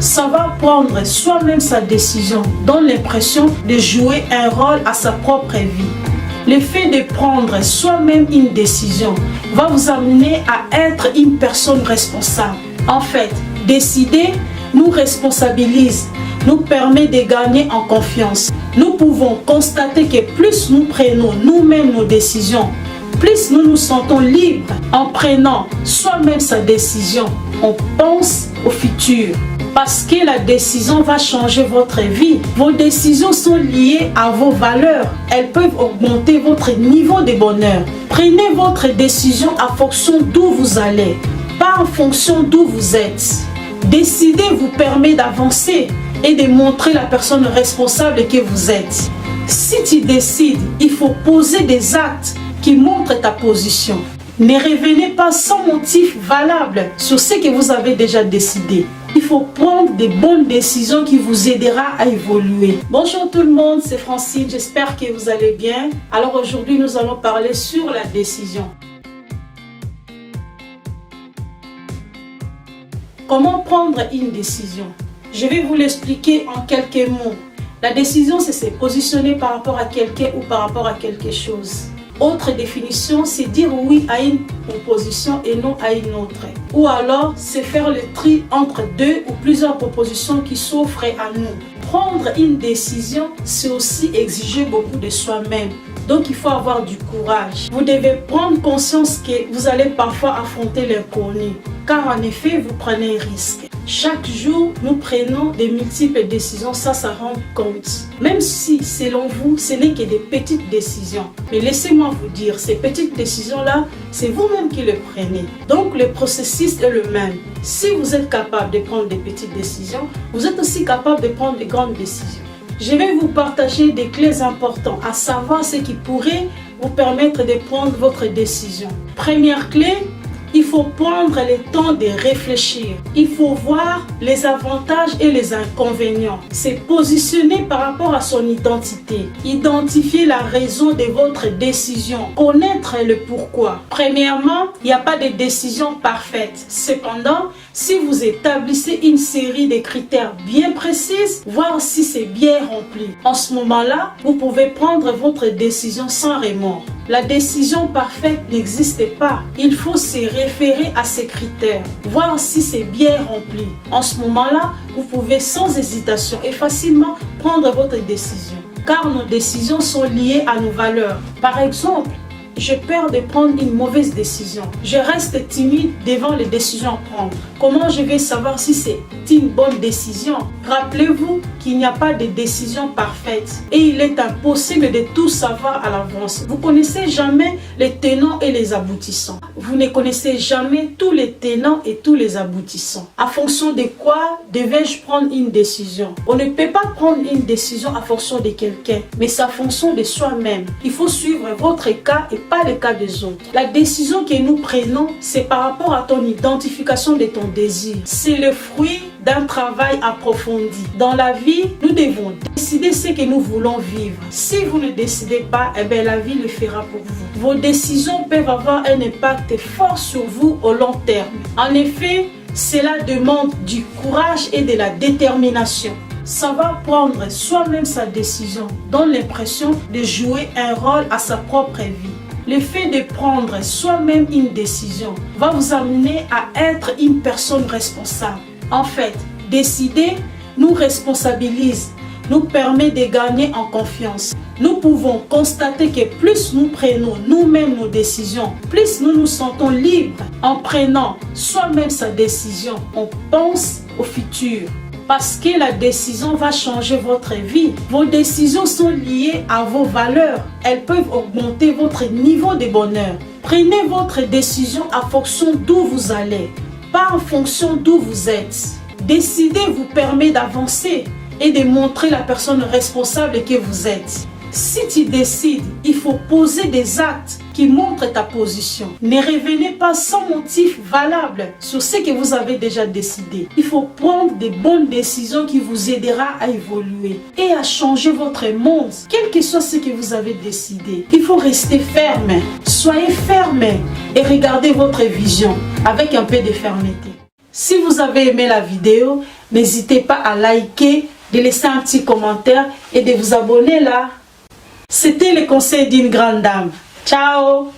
Savoir prendre soi-même sa décision donne l'impression de jouer un rôle à sa propre vie. Le fait de prendre soi-même une décision va vous amener à être une personne responsable. En fait, décider nous responsabilise, nous permet de gagner en confiance. Nous pouvons constater que plus nous prenons nous-mêmes nos décisions, plus nous nous sentons libres. En prenant soi-même sa décision, on pense au futur. Parce que la décision va changer votre vie. Vos décisions sont liées à vos valeurs. Elles peuvent augmenter votre niveau de bonheur. Prenez votre décision en fonction d'où vous allez, pas en fonction d'où vous êtes. Décider vous permet d'avancer et de montrer la personne responsable que vous êtes. Si tu décides, il faut poser des actes qui montrent ta position. Ne revenez pas sans motif valable sur ce que vous avez déjà décidé. Il faut prendre des bonnes décisions qui vous aideront à évoluer. Bonjour tout le monde, c'est Francine, j'espère que vous allez bien. Alors aujourd'hui, nous allons parler sur la décision. Comment prendre une décision? Je vais vous l'expliquer en quelques mots. La décision, c'est se positionner par rapport à quelqu'un ou par rapport à quelque chose. Autre définition, c'est dire oui à une proposition et non à une autre. Ou alors, c'est faire le tri entre deux ou plusieurs propositions qui s'offrent à nous. Prendre une décision, c'est aussi exiger beaucoup de soi-même. Donc, il faut avoir du courage. Vous devez prendre conscience que vous allez parfois affronter l'inconnu. Car en effet, vous prenez un risque. Chaque jour, nous prenons de multiples décisions, ça rend compte. Même si, selon vous, ce n'est que des petites décisions. Mais laissez-moi vous dire, ces petites décisions-là, c'est vous-même qui les prenez. Donc, le processus est le même. Si vous êtes capable de prendre des petites décisions, vous êtes aussi capable de prendre de grandes décisions. Je vais vous partager des clés importantes, à savoir ce qui pourrait vous permettre de prendre votre décision. Première clé, il faut prendre le temps de réfléchir. Il faut voir les avantages et les inconvénients. Se positionner par rapport à son identité. Identifier la raison de votre décision. Connaître le pourquoi. Premièrement, il n'y a pas de décision parfaite. Cependant, si vous établissez une série de critères bien précis, voir si c'est bien rempli. En ce moment-là, vous pouvez prendre votre décision sans remords. La décision parfaite n'existe pas. Il faut se référer à ces critères, voir si c'est bien rempli. En ce moment-là, vous pouvez sans hésitation et facilement prendre votre décision. Car nos décisions sont liées à nos valeurs. Par exemple, j'ai peur de prendre une mauvaise décision. Je reste timide devant les décisions à prendre. Comment je vais savoir si c'est une bonne décision? Rappelez-vous qu'il n'y a pas de décision parfaite et il est impossible de tout savoir à l'avance. Vous ne connaissez jamais les tenants et les aboutissants. Vous ne connaissez jamais tous les tenants et tous les aboutissants. En fonction de quoi devais-je prendre une décision? On ne peut pas prendre une décision en fonction de quelqu'un, mais c'est en fonction de soi-même. Il faut suivre votre cas et pas le cas des autres. La décision que nous prenons, c'est par rapport à ton identification de ton désir. C'est le fruit d'un travail approfondi. Dans la vie, nous devons décider ce que nous voulons vivre. Si vous ne décidez pas, eh bien, la vie le fera pour vous. Vos décisions peuvent avoir un impact fort sur vous au long terme. En effet, cela demande du courage et de la détermination. Savoir prendre soi-même sa décision donne l'impression de jouer un rôle à sa propre vie. Le fait de prendre soi-même une décision va vous amener à être une personne responsable. En fait, décider nous responsabilise, nous permet de gagner en confiance. Nous pouvons constater que plus nous prenons nous-mêmes nos décisions, plus nous nous sentons libres. En prenant soi-même sa décision, on pense au futur. Parce que la décision va changer votre vie. Vos décisions sont liées à vos valeurs. Elles peuvent augmenter votre niveau de bonheur. Prenez votre décision en fonction d'où vous allez, pas en fonction d'où vous êtes. Décider vous permet d'avancer et de montrer la personne responsable que vous êtes. Si tu décides, il faut poser des actes qui montrent ta position. Ne revenez pas sans motif valable sur ce que vous avez déjà décidé. Il faut prendre des bonnes décisions qui vous aideront à évoluer et à changer votre monde, quel que soit ce que vous avez décidé. Il faut rester ferme. Soyez ferme et regardez votre vision avec un peu de fermeté. Si vous avez aimé la vidéo, N'hésitez pas à liker, de laisser un petit commentaire et de vous abonner là. C'était le conseil d'une grande dame. Ciao!